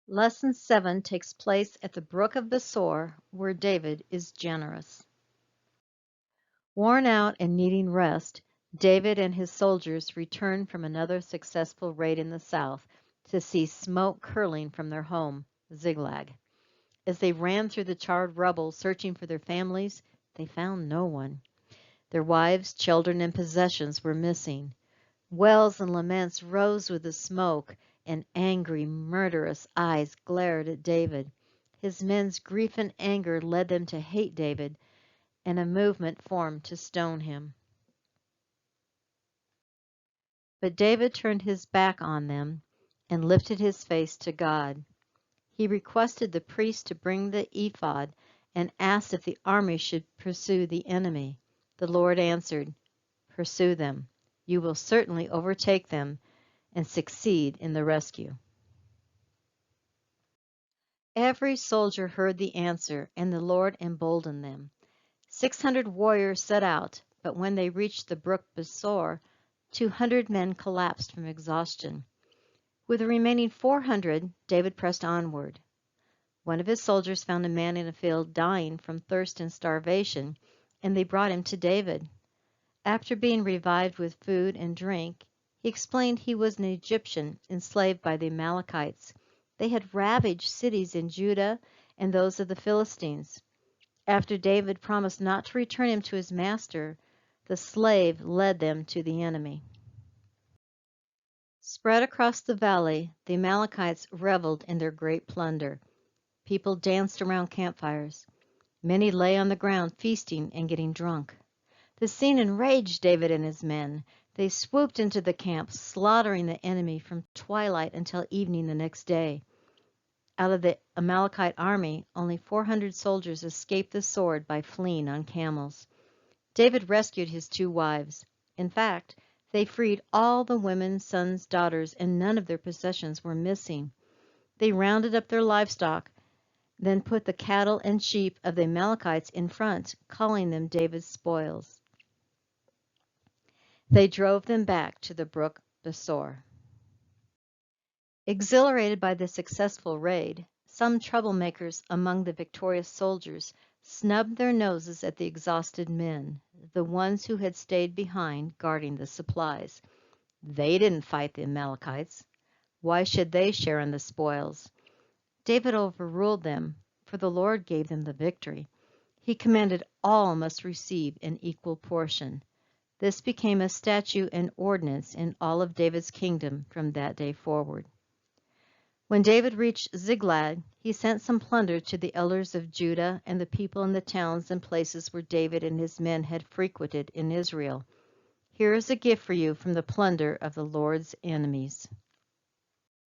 Lesson 7 takes place at the brook of Besor, where David is generous. Worn out and needing rest, David and his soldiers returned from another successful raid in the south to see smoke curling from their home, Ziklag. As they ran through the charred rubble searching for their families, they found no one. Their wives, children, and possessions were missing. Wails and laments rose with the smoke, and angry, murderous eyes glared at David. His men's grief and anger led them to hate David, and a movement formed to stone him. But David turned his back on them and lifted his face to God. He requested the priest to bring the ephod and asked if the army should pursue the enemy. The Lord answered, "Pursue them. You will certainly overtake them and succeed in the rescue." Every soldier heard the answer, and the Lord emboldened them. 600 warriors set out, but when they reached the brook Besor, 200 men collapsed from exhaustion. With the remaining 400, David pressed onward. One of his soldiers found a man in a field dying from thirst and starvation, and they brought him to David. After being revived with food and drink, he explained he was an Egyptian enslaved by the Amalekites. They had ravaged cities in Judah and those of the Philistines. After David promised not to return him to his master, the slave led them to the enemy. Spread across the valley, the Amalekites reveled in their great plunder. People danced around campfires. Many lay on the ground feasting and getting drunk. The scene enraged David and his men. They swooped into the camp, slaughtering the enemy from twilight until evening the next day. Out of the Amalekite army, only 400 soldiers escaped the sword by fleeing on camels. David rescued his 2 wives. In fact, they freed all the women, sons, daughters, and none of their possessions were missing. They rounded up their livestock, then put the cattle and sheep of the Amalekites in front, calling them David's spoils. They drove them back to the brook Besor. Exhilarated by the successful raid, some troublemakers among the victorious soldiers snubbed their noses at the exhausted men, the ones who had stayed behind guarding the supplies. They didn't fight the Amalekites. Why should they share in the spoils? David overruled them, for the Lord gave them the victory. He commanded all must receive an equal portion. This became a statute and ordinance in all of David's kingdom from that day forward. When David reached Ziklag, he sent some plunder to the elders of Judah and the people in the towns and places where David and his men had frequented in Israel. Here is a gift for you from the plunder of the Lord's enemies.